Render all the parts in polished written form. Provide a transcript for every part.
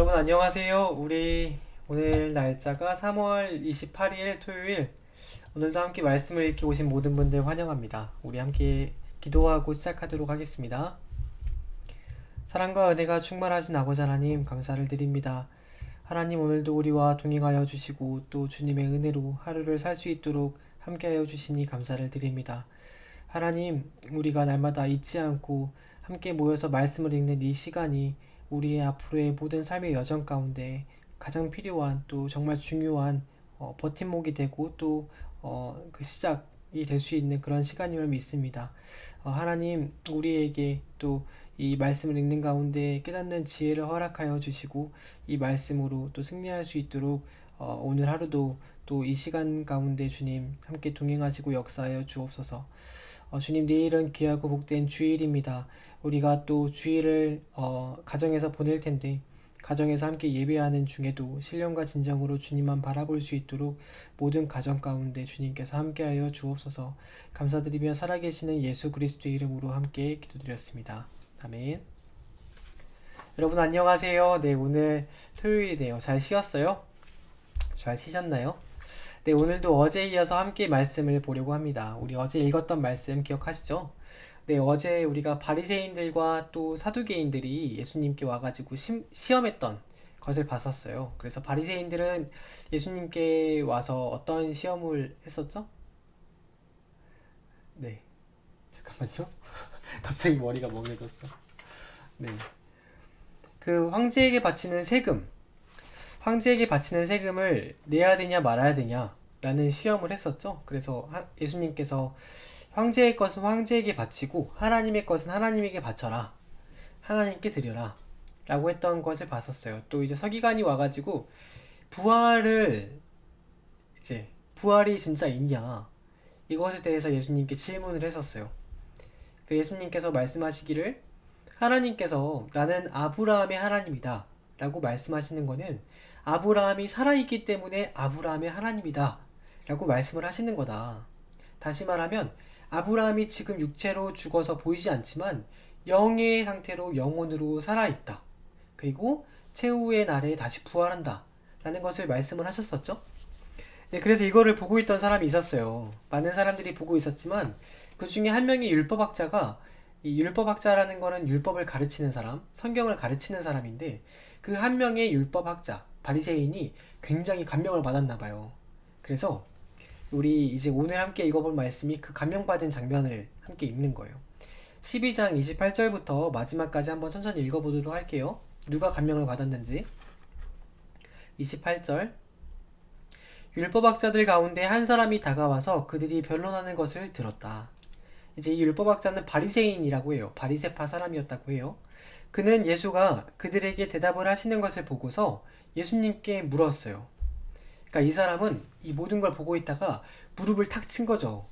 여러분 안녕하세요. 우리 오늘 날짜가 3월 28일 토요일. 오늘도 함께 말씀을 읽기 오신 모든 분들 환영합니다. 우리 함께 기도하고 시작하도록 하겠습니다. 사랑과 은혜가 충만하신 아버지 하나님 감사를 드립니다. 하나님 오늘도 우리와 동행하여 주시고 또 주님의 은혜로 하루를 살 수 있도록 함께하여 주시니 감사를 드립니다. 하나님, 우리가 날마다 잊지 않고 함께 모여서 말씀을 읽는 이 시간이 우리의 앞으로의 모든 삶의 여정 가운데 가장 필요한 또 정말 중요한 버팀목이 되고 또 그 시작이 될 수 있는 그런 시간임을 믿습니다. 하나님, 우리에게 또 이 말씀을 읽는 가운데 깨닫는 지혜를 허락하여 주시고 이 말씀으로 또 승리할 수 있도록 오늘 하루도 또 이 시간 가운데 주님 함께 동행하시고 역사하여 주옵소서. 주님, 내일은 귀하고 복된 주일입니다. 우리가 또 주일을 가정에서 보낼 텐데 가정에서 함께 예배하는 중에도 신령과 진정으로 주님만 바라볼 수 있도록 모든 가정 가운데 주님께서 함께하여 주옵소서. 감사드리며 살아계시는 예수 그리스도의 이름으로 함께 기도드렸습니다. 아멘. 여러분 안녕하세요. 네, 오늘 토요일이네요. 잘 쉬었어요? 잘 쉬셨나요? 네, 오늘도 어제에 이어서 함께 말씀을 보려고 합니다. 우리 어제 읽었던 말씀 기억하시죠? 네, 어제 우리가 바리새인들과 또 사두개인들이 예수님께 와가지고 시험했던 것을 봤었어요. 그래서 바리새인들은 예수님께 와서 어떤 시험을 했었죠? 네, 잠깐만요. 갑자기 머리가 멍해졌어. 네, 그 황제에게 바치는 세금을 내야 되냐 말아야 되냐 라는 시험을 했었죠. 그래서 예수님께서 황제의 것은 황제에게 바치고 하나님의 것은 하나님에게 바쳐라, 하나님께 드려라 라고 했던 것을 봤었어요. 또 이제 서기관이 와가지고 부활을 부활이 진짜 있냐 이것에 대해서 예수님께 질문을 했었어요. 그 예수님께서 말씀하시기를 하나님께서 나는 아브라함의 하나님이다 라고 말씀하시는 거는 아브라함이 살아있기 때문에 아브라함의 하나님이다 라고 말씀을 하시는 거다. 다시 말하면 아브라함이 지금 육체로 죽어서 보이지 않지만 영의 상태로 영혼으로 살아있다. 그리고 최후의 날에 다시 부활한다 라는 것을 말씀을 하셨었죠. 네, 그래서 이거를 보고 있던 사람이 있었어요. 많은 사람들이 보고 있었지만 그 중에 한 명의 율법학자가, 이 율법학자라는 거는 율법을 가르치는 사람, 성경을 가르치는 사람인데 그 한 명의 율법학자 바리새인이 굉장히 감명을 받았나 봐요. 그래서 우리 이제 오늘 함께 읽어볼 말씀이 그 감명받은 장면을 함께 읽는 거예요. 12장 28절부터 마지막까지 한번 천천히 읽어보도록 할게요. 누가 감명을 받았는지. 28절, 율법학자들 가운데 한 사람이 다가와서 그들이 변론하는 것을 들었다. 이제 이 율법학자는 바리새인이라고 해요. 바리새파 사람이었다고 해요. 그는 예수가 그들에게 대답을 하시는 것을 보고서 예수님께 물었어요. 그러니까 이 사람은 이 모든 걸 보고 있다가 무릎을 탁 친 거죠.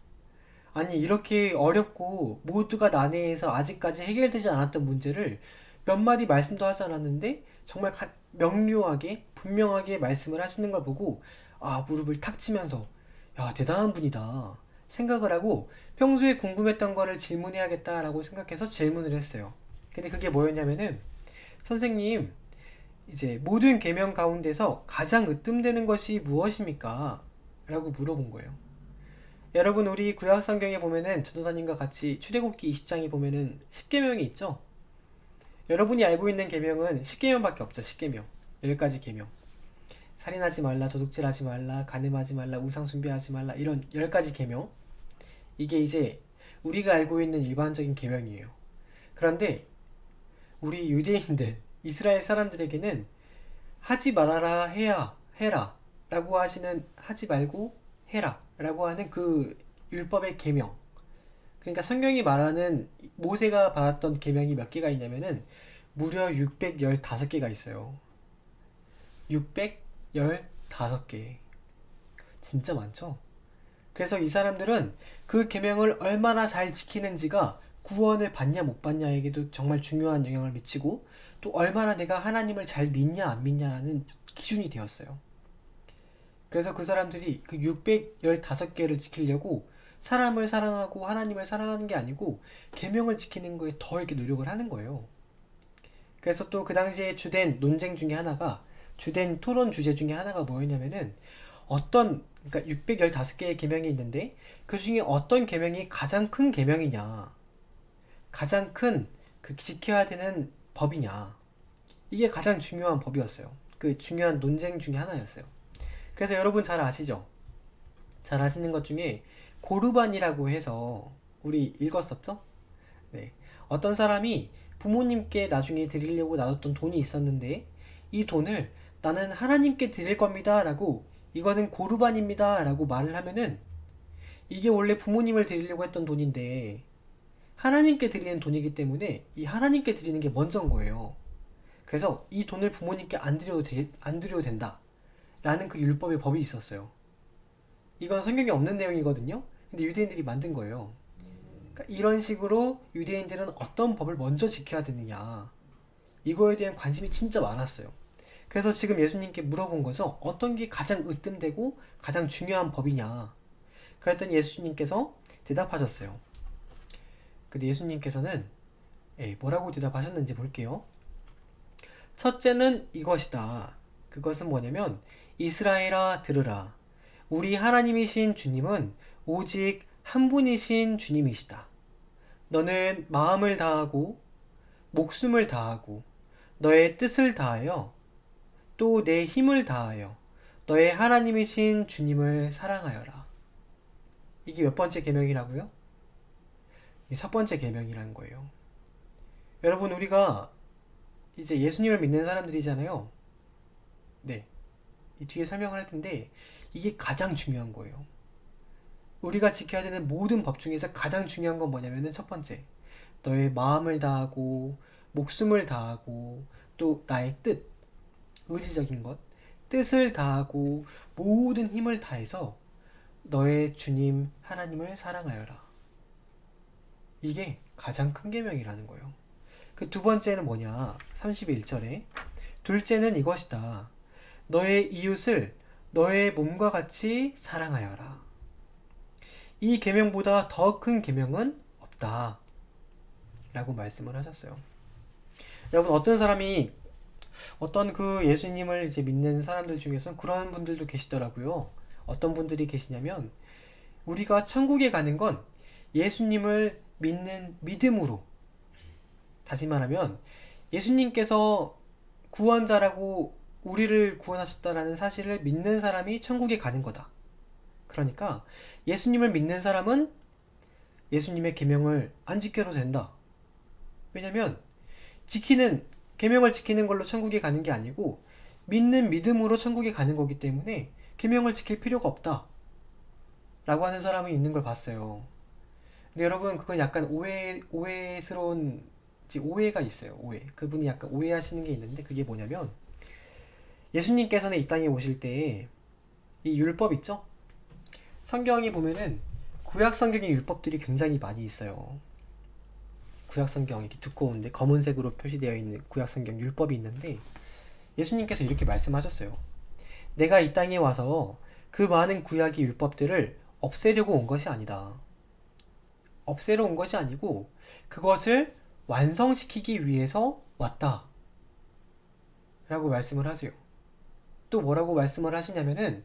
아니, 이렇게 어렵고 모두가 난해해서 아직까지 해결되지 않았던 문제를 몇 마디 말씀도 하지 않았는데 정말 명료하게 분명하게 말씀을 하시는 걸 보고 무릎을 탁 치면서 야, 대단한 분이다 생각을 하고 평소에 궁금했던 거를 질문해야겠다라고 생각해서 질문을 했어요. 근데 그게 뭐였냐면은, 선생님, 이제 모든 계명 가운데서 가장 으뜸되는 것이 무엇입니까? 라고 물어본 거예요. 여러분, 우리 구약 성경에 보면은 전도사님과 같이 출애굽기 20장에 보면은 10계명이 있죠? 여러분이 알고 있는 계명은 10계명밖에 없죠. 10계명. 10가지 계명. 살인하지 말라, 도둑질하지 말라, 간음하지 말라, 우상 숭배하지 말라, 이런 10가지 계명. 이게 이제 우리가 알고 있는 일반적인 계명이에요. 그런데 우리 유대인들, 이스라엘 사람들에게는 하지 말아라 해라 라고 하시는, 하지 말고 해라 라고 하는 그 율법의 계명, 그러니까 성경이 말하는 모세가 받았던 계명이 몇 개가 있냐면은 무려 615개가 있어요. 615개. 진짜 많죠? 그래서 이 사람들은 그 계명을 얼마나 잘 지키는지가 구원을 받냐 못 받냐에게도 정말 중요한 영향을 미치고, 또 얼마나 내가 하나님을 잘 믿냐 안 믿냐라는 기준이 되었어요. 그래서 그 사람들이 그 615개를 지키려고 사람을 사랑하고 하나님을 사랑하는 게 아니고 계명을 지키는 거에 더 이렇게 노력을 하는 거예요. 그래서 또 그 당시에 주된 논쟁 중에 하나가, 주된 토론 주제 중에 하나가 뭐였냐면은, 그러니까 615개의 계명이 있는데 그 중에 어떤 계명이 가장 큰 계명이냐, 가장 큰 그 지켜야 되는 법이냐, 이게 가장 중요한 법이었어요. 그 중요한 논쟁 중에 하나였어요. 그래서 여러분 잘 아시죠? 잘 아시는 것 중에 고르반이라고 해서 우리 읽었었죠? 네. 어떤 사람이 부모님께 나중에 드리려고 놔뒀던 돈이 있었는데 이 돈을 나는 하나님께 드릴 겁니다 라고, 이거는 고르반입니다 라고 말을 하면은, 이게 원래 부모님을 드리려고 했던 돈인데 하나님께 드리는 돈이기 때문에 이 하나님께 드리는 게 먼저인 거예요. 그래서 이 돈을 부모님께 안 드려도 된다 라는 그 율법의 법이 있었어요. 이건 성경에 없는 내용이거든요. 근데 유대인들이 만든 거예요. 그러니까 이런 식으로 유대인들은 어떤 법을 먼저 지켜야 되느냐, 이거에 대한 관심이 진짜 많았어요. 그래서 지금 예수님께 물어본 거죠. 어떤 게 가장 으뜸되고 가장 중요한 법이냐. 그랬더니 예수님께서 대답하셨어요. 근데 예수님께서는 뭐라고 대답하셨는지 볼게요. 첫째는 이것이다. 그것은 뭐냐면, 이스라엘아 들으라. 우리 하나님이신 주님은 오직 한 분이신 주님이시다. 너는 마음을 다하고 목숨을 다하고 너의 뜻을 다하여 또 내 힘을 다하여 너의 하나님이신 주님을 사랑하여라. 이게 몇 번째 계명이라고요? 첫 번째 계명이라는 거예요. 여러분, 우리가 이제 예수님을 믿는 사람들이잖아요. 네. 이 뒤에 설명을 할 텐데 이게 가장 중요한 거예요. 우리가 지켜야 되는 모든 법 중에서 가장 중요한 건 뭐냐면은, 첫 번째, 너의 마음을 다하고 목숨을 다하고 또 나의 뜻, 의지적인 것, 뜻을 다하고 모든 힘을 다해서 너의 주님 하나님을 사랑하여라. 이게 가장 큰 계명이라는 거예요. 그 두 번째는 뭐냐? 31절에 둘째는 이것이다. 너의 이웃을 너의 몸과 같이 사랑하여라. 이 계명보다 더 큰 계명은 없다 라고 말씀을 하셨어요. 여러분, 어떤 그 예수님을 이제 믿는 사람들 중에서는 그런 분들도 계시더라고요. 어떤 분들이 계시냐면, 우리가 천국에 가는 건 예수님을 믿는 믿음으로, 다시 말하면 예수님께서 구원자라고 우리를 구원하셨다라는 사실을 믿는 사람이 천국에 가는 거다. 그러니까 예수님을 믿는 사람은 예수님의 계명을 안 지켜도 된다. 왜냐면 계명을 지키는 걸로 천국에 가는 게 아니고 믿는 믿음으로 천국에 가는 거기 때문에 계명을 지킬 필요가 없다 라고 하는 사람이 있는 걸 봤어요. 근데 여러분, 그건 약간 오해스러운, 오해가 있어요. 그분이 약간 오해하시는 게 있는데, 그게 뭐냐면, 예수님께서는 이 땅에 오실 때 이 율법 있죠? 성경이 보면은 구약 성경의 율법들이 굉장히 많이 있어요. 구약 성경, 이렇게 두꺼운데 검은색으로 표시되어 있는 구약 성경 율법이 있는데, 예수님께서 이렇게 말씀하셨어요. 내가 이 땅에 와서 그 많은 구약의 율법들을 없애려고 온 것이 아니다. 없애러 온 것이 아니고 그것을 완성시키기 위해서 왔다 라고 말씀을 하세요. 또 뭐라고 말씀을 하시냐면은,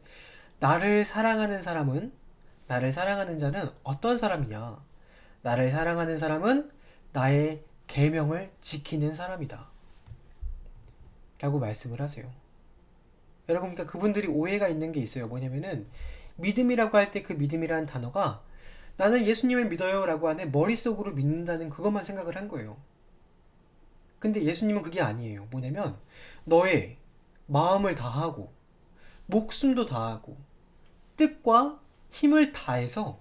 나를 사랑하는 자는 어떤 사람이냐? 나를 사랑하는 사람은 나의 계명을 지키는 사람이다 라고 말씀을 하세요. 여러분, 그러니까 그분들이 오해가 있는 게 있어요. 뭐냐면은, 믿음이라고 할 때 그 믿음이라는 단어가 나는 예수님을 믿어요 라고 하는 머릿속으로 믿는다는 그것만 생각을 한 거예요. 근데 예수님은 그게 아니에요. 뭐냐면, 너의 마음을 다하고 목숨도 다하고 뜻과 힘을 다해서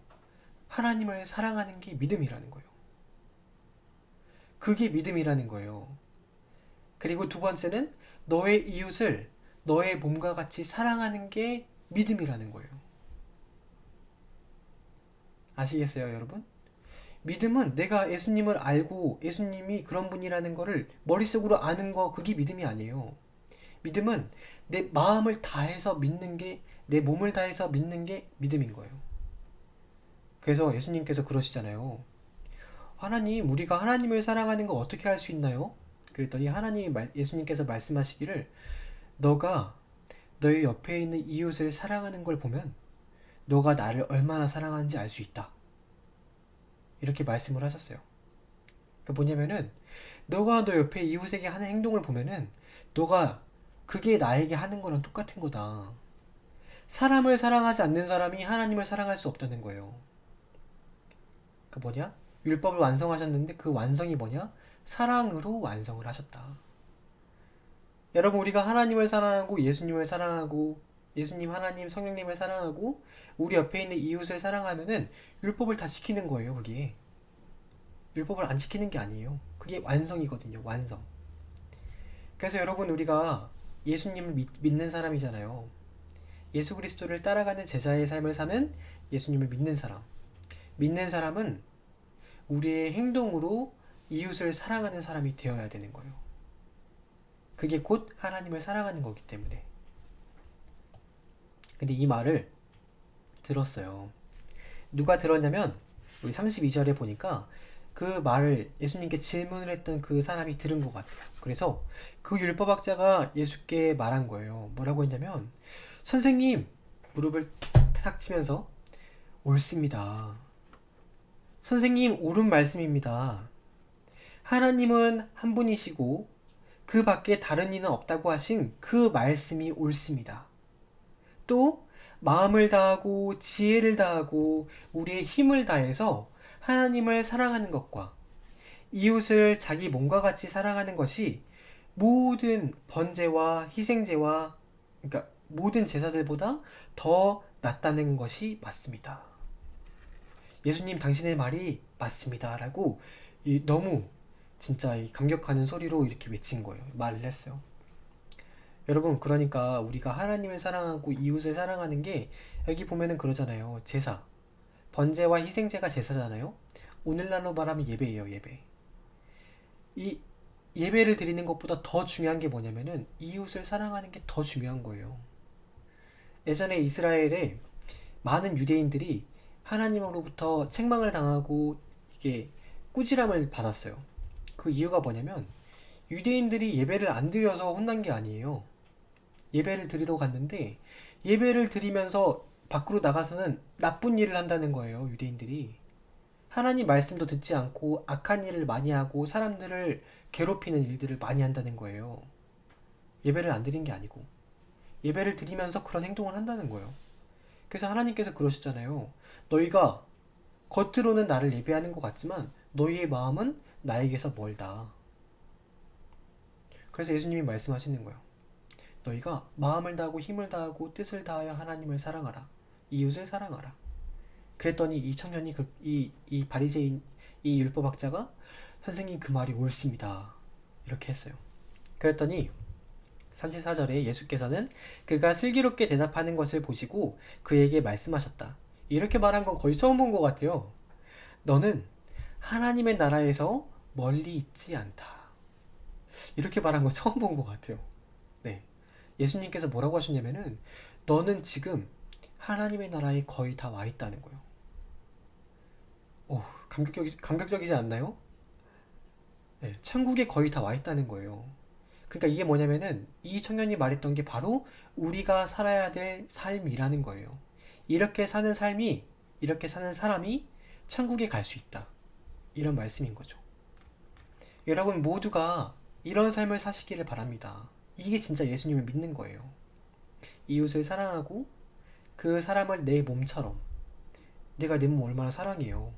하나님을 사랑하는 게 믿음이라는 거예요. 그게 믿음이라는 거예요. 그리고 두 번째는 너의 이웃을 너의 몸과 같이 사랑하는 게 믿음이라는 거예요. 아시겠어요, 여러분? 믿음은 내가 예수님을 알고 예수님이 그런 분이라는 거를 머릿속으로 아는 거, 그게 믿음이 아니에요. 믿음은 내 마음을 다해서 믿는 게, 내 몸을 다해서 믿는 게 믿음인 거예요. 그래서 예수님께서 그러시잖아요. 하나님, 우리가 하나님을 사랑하는 거 어떻게 할 수 있나요? 그랬더니 예수님께서 말씀하시기를 너가 너희 옆에 있는 이웃을 사랑하는 걸 보면 너가 나를 얼마나 사랑하는지 알 수 있다. 이렇게 말씀을 하셨어요. 그러니까 뭐냐면은 너가 너 옆에 이웃에게 하는 행동을 보면은 너가 그게 나에게 하는 거랑 똑같은 거다. 사람을 사랑하지 않는 사람이 하나님을 사랑할 수 없다는 거예요. 그 뭐냐? 율법을 완성하셨는데 그 완성이 뭐냐? 사랑으로 완성을 하셨다. 여러분, 우리가 하나님을 사랑하고 예수님을 사랑하고 예수님, 하나님, 성령님을 사랑하고 우리 옆에 있는 이웃을 사랑하면은 율법을 다 지키는 거예요. 그게 율법을 안 지키는 게 아니에요. 그게 완성이거든요. 완성. 그래서 여러분, 우리가 예수님을 믿는 사람이잖아요. 예수 그리스도를 따라가는 제자의 삶을 사는 예수님을 믿는 사람. 믿는 사람은 우리의 행동으로 이웃을 사랑하는 사람이 되어야 되는 거예요. 그게 곧 하나님을 사랑하는 거기 때문에. 근데 이 말을 들었어요. 누가 들었냐면 우리 32절에 보니까 그 말을 예수님께 질문을 했던 그 사람이 들은 것 같아요. 그래서 그 율법학자가 예수께 말한 거예요. 뭐라고 했냐면 선생님, 무릎을 탁 치면서 옳습니다. 선생님, 옳은 말씀입니다. 하나님은 한 분이시고 그 밖에 다른 이는 없다고 하신 그 말씀이 옳습니다. 또 마음을 다하고 지혜를 다하고 우리의 힘을 다해서 하나님을 사랑하는 것과 이웃을 자기 몸과 같이 사랑하는 것이 모든 번제와 희생제와 그러니까 모든 제사들보다 더 낫다는 것이 맞습니다. 예수님, 당신의 말이 맞습니다. 라고 너무 진짜 감격하는 소리로 이렇게 외친 거예요. 말을 했어요. 여러분, 그러니까 우리가 하나님을 사랑하고 이웃을 사랑하는 게 여기 보면은 그러잖아요. 제사. 번제와 희생제가 제사잖아요. 오늘날로 말하면 예배예요. 예배. 이 예배를 드리는 것보다 더 중요한 게 뭐냐면은 이웃을 사랑하는 게 더 중요한 거예요. 예전에 이스라엘에 많은 유대인들이 하나님으로부터 책망을 당하고 이게 꾸지람을 받았어요. 그 이유가 뭐냐면 유대인들이 예배를 안 드려서 혼난 게 아니에요. 예배를 드리러 갔는데 예배를 드리면서 밖으로 나가서는 나쁜 일을 한다는 거예요. 유대인들이 하나님 말씀도 듣지 않고 악한 일을 많이 하고 사람들을 괴롭히는 일들을 많이 한다는 거예요. 예배를 안 드린 게 아니고 예배를 드리면서 그런 행동을 한다는 거예요. 그래서 하나님께서 그러시잖아요. 너희가 겉으로는 나를 예배하는 것 같지만 너희의 마음은 나에게서 멀다. 그래서 예수님이 말씀하시는 거예요. 너희가 마음을 다하고 힘을 다하고 뜻을 다하여 하나님을 사랑하라. 이웃을 사랑하라. 그랬더니 이 청년이 이 바리새인 이 율법학자가 선생님, 그 말이 옳습니다. 이렇게 했어요. 그랬더니 34절에 예수께서는 그가 슬기롭게 대답하는 것을 보시고 그에게 말씀하셨다. 이렇게 말한 건 거의 처음 본 것 같아요. 너는 하나님의 나라에서 멀리 있지 않다. 이렇게 말한 건 처음 본 것 같아요. 네. 예수님께서 뭐라고 하셨냐면은 너는 지금 하나님의 나라에 거의 다 와 있다는 거예요. 오, 감격적이지 않나요? 네, 천국에 거의 다 와 있다는 거예요. 그러니까 이게 뭐냐면은 이 청년이 말했던 게 바로 우리가 살아야 될 삶이라는 거예요. 이렇게 사는 삶이, 이렇게 사는 사람이 천국에 갈 수 있다. 이런 말씀인 거죠. 여러분 모두가 이런 삶을 사시기를 바랍니다. 이게 진짜 예수님을 믿는 거예요. 이웃을 사랑하고 그 사람을 내 몸처럼, 내가 내 몸 얼마나 사랑해요.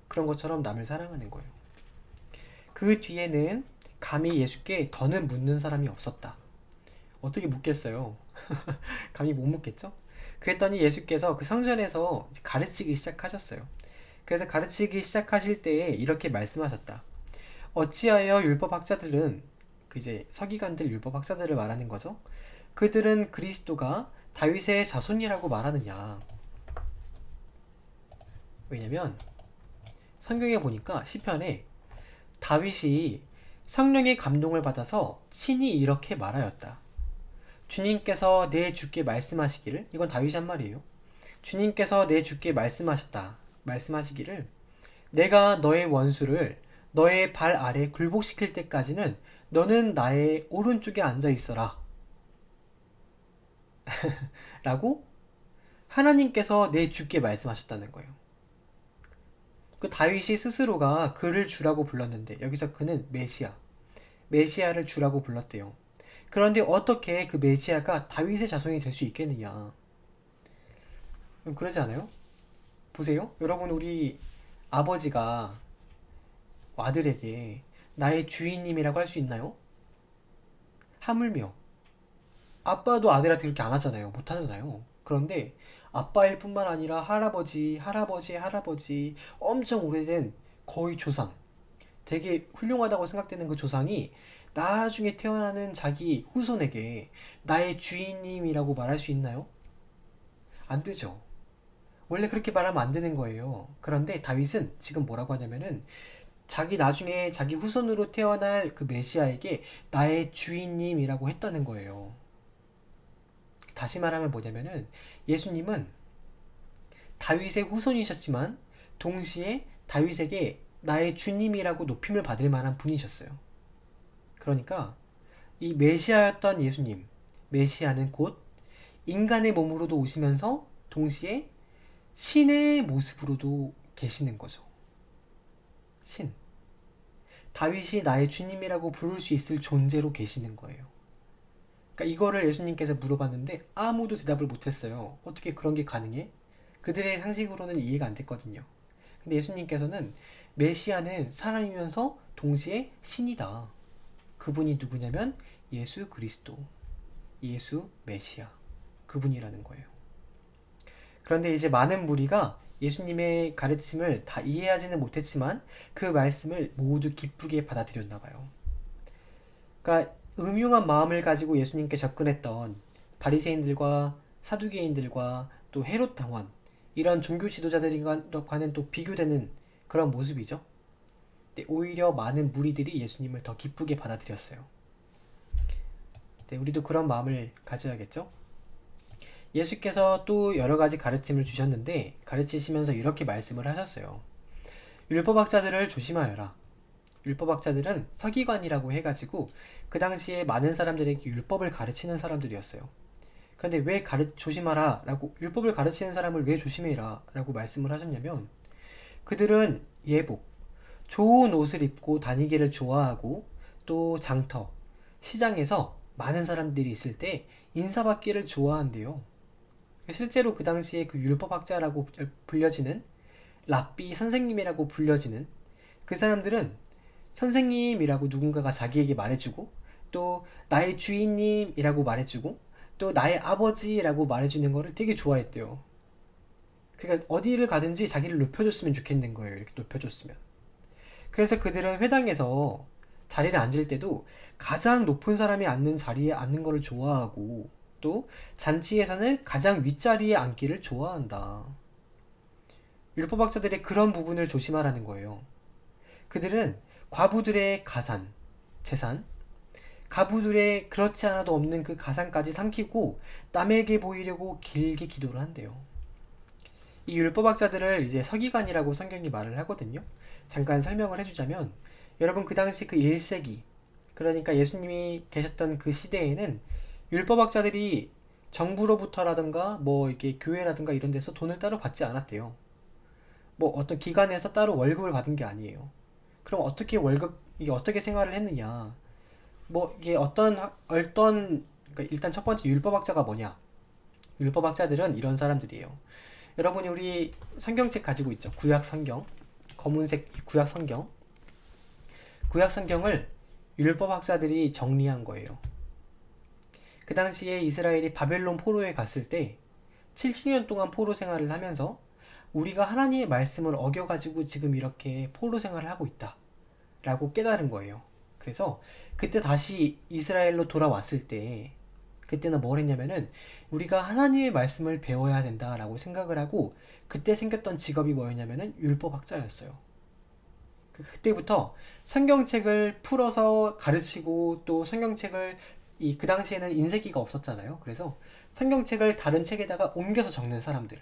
그런 것처럼 남을 사랑하는 거예요. 그 뒤에는 감히 예수께 더는 묻는 사람이 없었다. 어떻게 묻겠어요? 감히 못 묻겠죠? 그랬더니 예수께서 그 성전에서 가르치기 시작하셨어요. 그래서 가르치기 시작하실 때에 이렇게 말씀하셨다. 어찌하여 율법학자들은 이제 서기관들 율법학자들을 말하는 거죠. 그들은 그리스도가 다윗의 자손이라고 말하느냐. 왜냐면 성경에 보니까 시편에 다윗이 성령의 감동을 받아서 친히 이렇게 말하였다. 주님께서 내 주께 말씀하시기를, 이건 다윗이 한 말이에요. 주님께서 내 주께 말씀하시기를 내가 너의 원수를 너의 발 아래 굴복시킬 때까지는 너는 나의 오른쪽에 앉아 있어라 라고 하나님께서 내 주께 말씀하셨다는 거예요. 그 다윗이 스스로가 그를 주라고 불렀는데 여기서 그는 메시아를 주라고 불렀대요. 그런데 어떻게 그 메시아가 다윗의 자손이 될 수 있겠느냐? 그러지 않아요? 보세요. 여러분, 우리 아버지가 아들에게 나의 주인님이라고 할 수 있나요? 하물며 아빠도 아들한테 그렇게 안 하잖아요. 못 하잖아요. 그런데 아빠일 뿐만 아니라 할아버지 엄청 오래된 거의 조상, 되게 훌륭하다고 생각되는 그 조상이 나중에 태어나는 자기 후손에게 나의 주인님이라고 말할 수 있나요? 안 되죠. 원래 그렇게 말하면 안 되는 거예요. 그런데 다윗은 지금 뭐라고 하냐면은 자기 나중에 자기 후손으로 태어날 그 메시아에게 나의 주인님이라고 했다는 거예요. 다시 말하면 뭐냐면은 예수님은 다윗의 후손이셨지만 동시에 다윗에게 나의 주님이라고 높임을 받을 만한 분이셨어요. 그러니까 이 메시아였던 예수님, 메시아는 곧 인간의 몸으로도 오시면서 동시에 신의 모습으로도 계시는 거죠. 신. 다윗이 나의 주님이라고 부를 수 있을 존재로 계시는 거예요. 그러니까 이거를 예수님께서 물어봤는데 아무도 대답을 못했어요. 어떻게 그런 게 가능해? 그들의 상식으로는 이해가 안 됐거든요. 근데 예수님께서는 메시아는 사람이면서 동시에 신이다. 그분이 누구냐면 예수 그리스도, 예수 메시아, 그분이라는 거예요. 그런데 이제 많은 무리가 예수님의 가르침을 다 이해하지는 못했지만 그 말씀을 모두 기쁘게 받아들였나 봐요. 그러니까 음흉한 마음을 가지고 예수님께 접근했던 바리새인들과 사두개인들과 또 헤롯 당원, 이런 종교 지도자들과는 또 비교되는 그런 모습이죠. 근데 오히려 많은 무리들이 예수님을 더 기쁘게 받아들였어요. 네, 우리도 그런 마음을 가져야겠죠? 예수께서 또 여러 가지 가르침을 주셨는데 가르치시면서 이렇게 말씀을 하셨어요. 율법학자들을 조심하여라. 율법학자들은 서기관이라고 해가지고 그 당시에 많은 사람들에게 율법을 가르치는 사람들이었어요. 그런데 왜 조심하라 라고, 율법을 가르치는 사람을 왜 조심해라 라고 말씀을 하셨냐면 그들은 예복, 좋은 옷을 입고 다니기를 좋아하고 또 장터, 시장에서 많은 사람들이 있을 때 인사받기를 좋아한대요. 실제로 그 당시에 그 율법학자라고 불려지는 랍비 선생님이라고 불려지는 그 사람들은 선생님이라고 누군가가 자기에게 말해주고 또 나의 주인님이라고 말해주고 또 나의 아버지라고 말해주는 거를 되게 좋아했대요. 그러니까 어디를 가든지 자기를 높여줬으면 좋겠는 거예요. 이렇게 높여줬으면. 그래서 그들은 회당에서 자리를 앉을 때도 가장 높은 사람이 앉는 자리에 앉는 거를 좋아하고 또 잔치에서는 가장 윗자리에 앉기를 좋아한다. 율법학자들의 그런 부분을 조심하라는 거예요. 그들은 과부들의 재산, 가부들의 그렇지 않아도 없는 그 가산까지 삼키고 남에게 보이려고 길게 기도를 한대요. 이 율법학자들을 이제 서기관이라고 성경이 말을 하거든요. 잠깐 설명을 해주자면 여러분, 그 당시 그 1세기, 그러니까 예수님이 계셨던 그 시대에는 율법학자들이 정부로부터라든가 뭐 이렇게 교회라든가 이런 데서 돈을 따로 받지 않았대요. 뭐 어떤 기관에서 따로 월급을 받은 게 아니에요. 그럼 이게 어떻게 생활을 했느냐? 뭐 이게 그러니까 일단 첫 번째 율법학자가 뭐냐? 율법학자들은 이런 사람들이에요. 여러분이 우리 성경책 가지고 있죠? 구약 성경, 검은색 구약 성경. 구약 성경을 율법학자들이 정리한 거예요. 그 당시에 이스라엘이 바벨론 포로에 갔을 때 70년 동안 포로 생활을 하면서 우리가 하나님의 말씀을 어겨가지고 지금 이렇게 포로 생활을 하고 있다 라고 깨달은 거예요. 그래서 그때 다시 이스라엘로 돌아왔을 때 그때는 뭘 했냐면은 우리가 하나님의 말씀을 배워야 된다라고 생각을 하고 그때 생겼던 직업이 뭐였냐면은 율법학자였어요. 그때부터 성경책을 풀어서 가르치고 또 성경책을 그 당시에는 인쇄기가 없었잖아요. 그래서 성경책을 다른 책에다가 옮겨서 적는 사람들,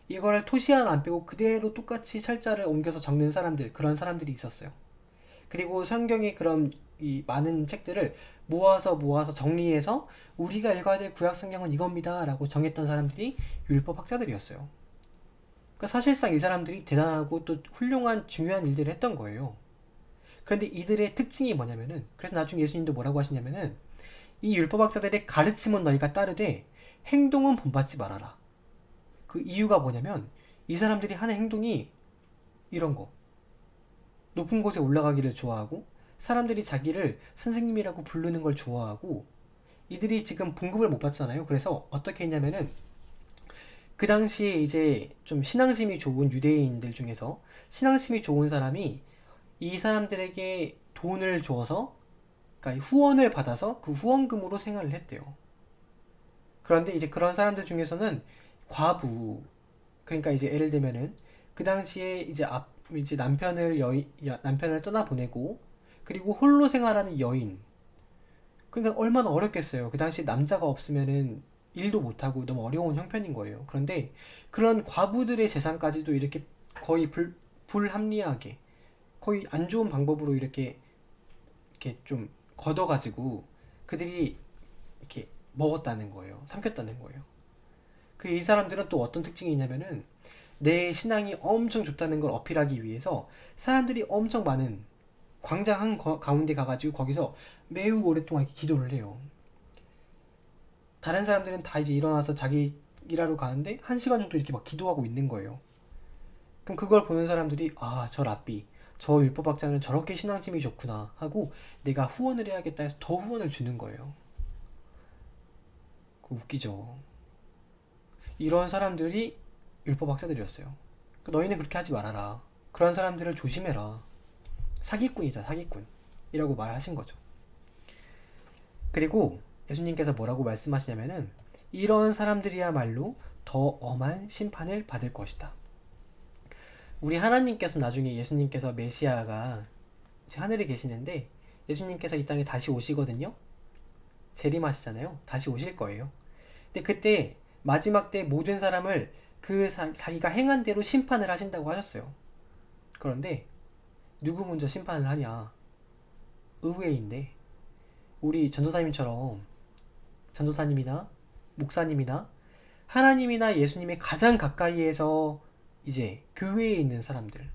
이거를 토시 하나 안 빼고 그대로 똑같이 철자를 옮겨서 적는 사람들, 그런 사람들이 있었어요. 그리고 성경의 그런 이 많은 책들을 모아서 정리해서 우리가 읽어야 될 구약 성경은 이겁니다 라고 정했던 사람들이 율법 학자들이었어요. 그러니까 사실상 이 사람들이 대단하고 또 훌륭한 중요한 일들을 했던 거예요. 그런데 이들의 특징이 뭐냐면은, 그래서 나중에 예수님도 뭐라고 하시냐면은, 이 율법학자들의 가르침은 너희가 따르되 행동은 본받지 말아라. 그 이유가 뭐냐면 이 사람들이 하는 행동이 이런 거. 높은 곳에 올라가기를 좋아하고 사람들이 자기를 선생님이라고 부르는 걸 좋아하고, 이들이 지금 봉급을 못 받잖아요. 그래서 어떻게 했냐면은 그 당시에 이제 좀 신앙심이 좋은 유대인들 중에서 신앙심이 좋은 사람이 이 사람들에게 돈을 줘서, 그러니까 후원을 받아서 그 후원금으로 생활을 했대요. 그런데 이제 그런 사람들 중에서는 과부, 그러니까 이제 예를 들면은 그 당시에 이제 남편을 떠나 보내고 그리고 홀로 생활하는 여인. 그러니까 얼마나 어렵겠어요. 그 당시 남자가 없으면은 일도 못하고 너무 어려운 형편인 거예요. 그런데 그런 과부들의 재산까지도 이렇게 거의 불합리하게, 거의 안 좋은 방법으로 이렇게 좀 걷어가지고 그들이 이렇게 먹었다는 거예요. 삼켰다는 거예요. 그 이 사람들은 또 어떤 특징이 있냐면은 내 신앙이 엄청 좋다는 걸 어필하기 위해서 사람들이 엄청 많은 광장 가운데 가가지고 거기서 매우 오랫동안 이렇게 기도를 해요. 다른 사람들은 다 이제 일어나서 자기 일하러 가는데 1시간 정도 이렇게 막 기도하고 있는 거예요. 그럼 그걸 보는 사람들이 저 랍비, 저 율법학자는 저렇게 신앙심이 좋구나 하고 내가 후원을 해야겠다 해서 더 후원을 주는 거예요. 웃기죠. 이런 사람들이 율법학자들이었어요. 너희는 그렇게 하지 말아라. 그런 사람들을 조심해라. 사기꾼이다, 사기꾼 이라고 말하신 거죠. 그리고 예수님께서 뭐라고 말씀하시냐면은 이런 사람들이야말로 더 엄한 심판을 받을 것이다. 우리 하나님께서 나중에 예수님께서 메시아가 하늘에 계시는데 예수님께서 이 땅에 다시 오시거든요. 재림하시잖아요. 다시 오실 거예요. 근데 그때 마지막 때 모든 사람을 자기가 행한 대로 심판을 하신다고 하셨어요. 그런데 누구 먼저 심판을 하냐? 의외인데 우리 전도사님이나 목사님이나 하나님이나 예수님의 가장 가까이에서 이제 교회에 있는 사람들,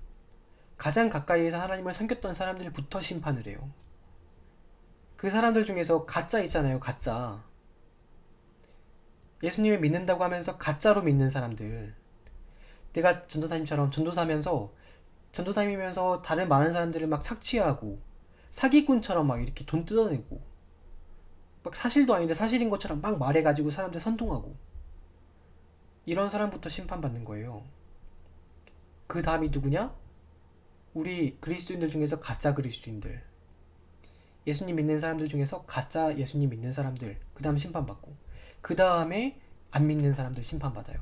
가장 가까이에서 하나님을 섬겼던 사람들부터 심판을 해요. 그 사람들 중에서 가짜 있잖아요. 가짜. 예수님을 믿는다고 하면서 가짜로 믿는 사람들. 내가 전도사님처럼 전도사님이면서 다른 많은 사람들을 막 착취하고 사기꾼처럼 막 이렇게 돈 뜯어내고 막 사실도 아닌데 사실인 것처럼 막 말해가지고 사람들 선동하고, 이런 사람부터 심판받는 거예요. 그 다음이 누구냐? 우리 그리스도인들 중에서 가짜 그리스도인들, 예수님 믿는 사람들 중에서 가짜 예수님 믿는 사람들, 그 다음 심판받고, 그 다음에 안 믿는 사람들 심판받아요.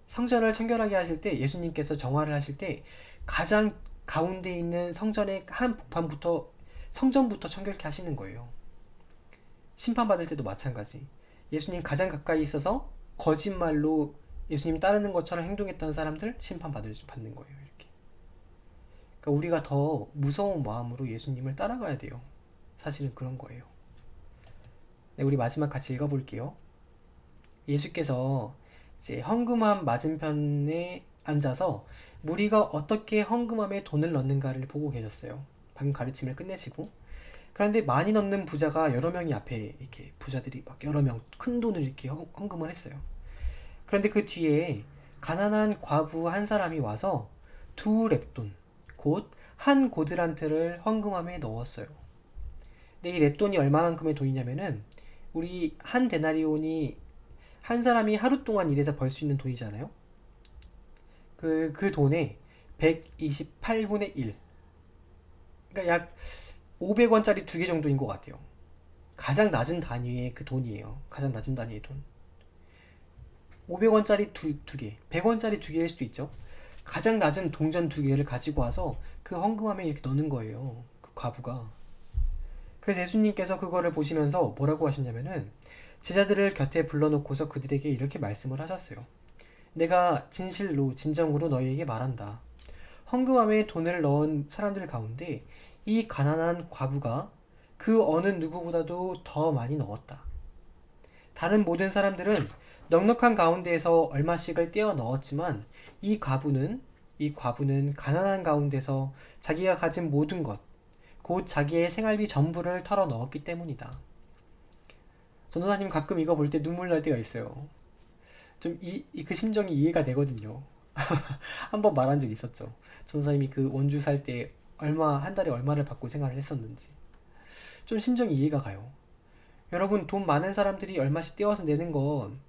성전을 청결하게 하실 때 예수님께서 정화를 하실 때 가장 가운데 있는 성전의 한 복판부터 성전부터 청결케 하시는 거예요. 심판받을 때도 마찬가지. 예수님 가장 가까이 있어서 거짓말로 예수님 따르는 것처럼 행동했던 사람들 받는 거예요. 이렇게. 그러니까 우리가 더 무서운 마음으로 예수님을 따라가야 돼요. 사실은 그런 거예요. 네, 우리 마지막 같이 읽어볼게요. 예수께서 이제 헌금함 맞은편에 앉아서 무리가 어떻게 헌금함에 돈을 넣는가를 보고 계셨어요. 방금 가르침을 끝내시고. 그런데 많이 넣는 부자가 여러 명이 앞에 이렇게 부자들이 막 여러 명 큰 돈을 이렇게 헌금을 했어요. 그런데 그 뒤에 가난한 과부 한 사람이 와서 2렙돈, 곧 한 고드란트를 헌금함에 넣었어요. 근데 이 렙돈이 얼마만큼의 돈이냐면은 우리 한 데나리온이 한 사람이 하루 동안 일해서 벌 수 있는 돈이잖아요. 그 돈의 128분의 1. 그러니까 약 500원짜리 2개 정도인 것 같아요. 가장 낮은 단위의 그 돈이에요. 가장 낮은 단위의 돈. 500원짜리 두 개, 100원짜리 2개일 수도 있죠. 가장 낮은 동전 2개를 가지고 와서 그 헌금함에 이렇게 넣는 거예요. 그 과부가. 그래서 예수님께서 그거를 보시면서 뭐라고 하셨냐면은 제자들을 곁에 불러놓고서 그들에게 이렇게 말씀을 하셨어요. 내가 진정으로 너희에게 말한다. 헌금함에 돈을 넣은 사람들 가운데 이 가난한 과부가 그 어느 누구보다도 더 많이 넣었다. 다른 모든 사람들은 넉넉한 가운데에서 얼마씩을 떼어 넣었지만 이 과부는 가난한 가운데서 자기가 가진 모든 것, 곧 자기의 생활비 전부를 털어 넣었기 때문이다. 전도사님 가끔 이거 볼 때 눈물 날 때가 있어요. 좀 그 심정이 이해가 되거든요. 한번 말한 적 있었죠. 전도사님이 그 원주 살 때 한 달에 얼마를 받고 생활을 했었는지. 좀 심정이 이해가 가요. 여러분, 돈 많은 사람들이 얼마씩 떼어서 내는 건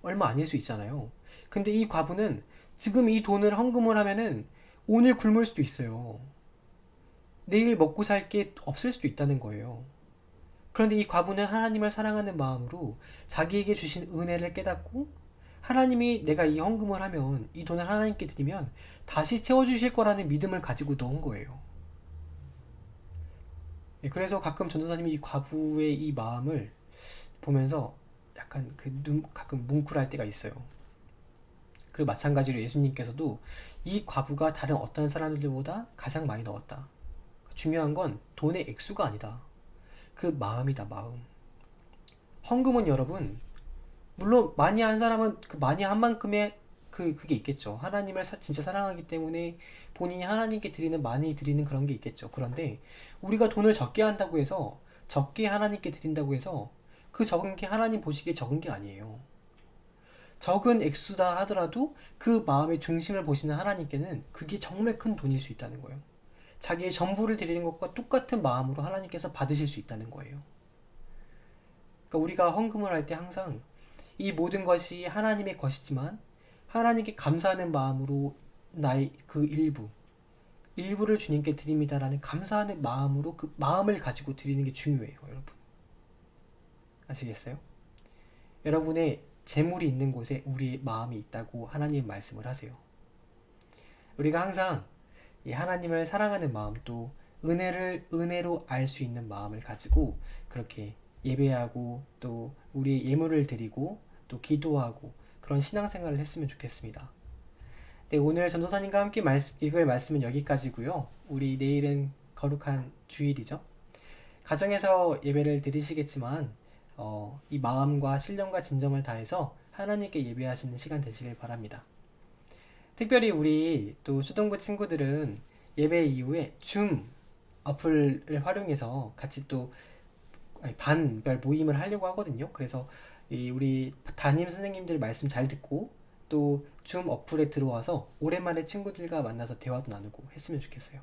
얼마 아닐 수 있잖아요. 근데 이 과부는 지금 이 돈을 헌금을 하면은 오늘 굶을 수도 있어요. 내일 먹고 살 게 없을 수도 있다는 거예요. 그런데 이 과부는 하나님을 사랑하는 마음으로 자기에게 주신 은혜를 깨닫고 하나님이 내가 이 헌금을 하면 이 돈을 하나님께 드리면 다시 채워주실 거라는 믿음을 가지고 넣은 거예요. 그래서 가끔 전도사님이 이 과부의 이 마음을 보면서 약간 가끔 뭉클할 때가 있어요. 그리고 마찬가지로 예수님께서도 이 과부가 다른 어떤 사람들보다 가장 많이 넣었다. 중요한 건 돈의 액수가 아니다. 그 마음이다, 마음. 헌금은 여러분, 물론 많이 한 사람은 그 많이 한 만큼의 그게 있겠죠. 하나님을 진짜 사랑하기 때문에 본인이 하나님께 많이 드리는 그런 게 있겠죠. 그런데 우리가 돈을 적게 한다고 해서, 적게 하나님께 드린다고 해서 그 적은 게 하나님 보시기에 적은 게 아니에요. 적은 액수다 하더라도 그 마음의 중심을 보시는 하나님께는 그게 정말 큰 돈일 수 있다는 거예요. 자기의 전부를 드리는 것과 똑같은 마음으로 하나님께서 받으실 수 있다는 거예요. 그러니까 우리가 헌금을 할 때 항상 이 모든 것이 하나님의 것이지만 하나님께 감사하는 마음으로 나의 그 일부를 주님께 드립니다라는 감사하는 마음으로 그 마음을 가지고 드리는 게 중요해요, 여러분. 아시겠어요? 여러분의 재물이 있는 곳에 우리의 마음이 있다고 하나님 말씀을 하세요. 우리가 항상 이 하나님을 사랑하는 마음 또 은혜로 알 수 있는 마음을 가지고 그렇게 예배하고 또 우리의 예물을 드리고 또 기도하고 그런 신앙생활을 했으면 좋겠습니다. 네, 오늘 전도사님과 함께 읽을 말씀은 여기까지고요. 우리 내일은 거룩한 주일이죠. 가정에서 예배를 드리시겠지만 이 마음과 신령과 진정을 다해서 하나님께 예배하시는 시간 되시길 바랍니다. 특별히 우리 또 초등부 친구들은 예배 이후에 줌 어플을 활용해서 같이 또 반별 모임을 하려고 하거든요. 그래서 우리 담임 선생님들 말씀 잘 듣고 또 줌 어플에 들어와서 오랜만에 친구들과 만나서 대화도 나누고 했으면 좋겠어요.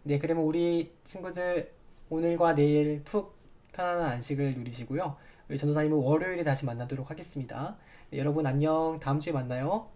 네, 그러면 우리 친구들 오늘과 내일 푹 편안한 안식을 누리시고요. 우리 전도사님은 월요일에 다시 만나도록 하겠습니다. 네, 여러분 안녕. 다음 주에 만나요.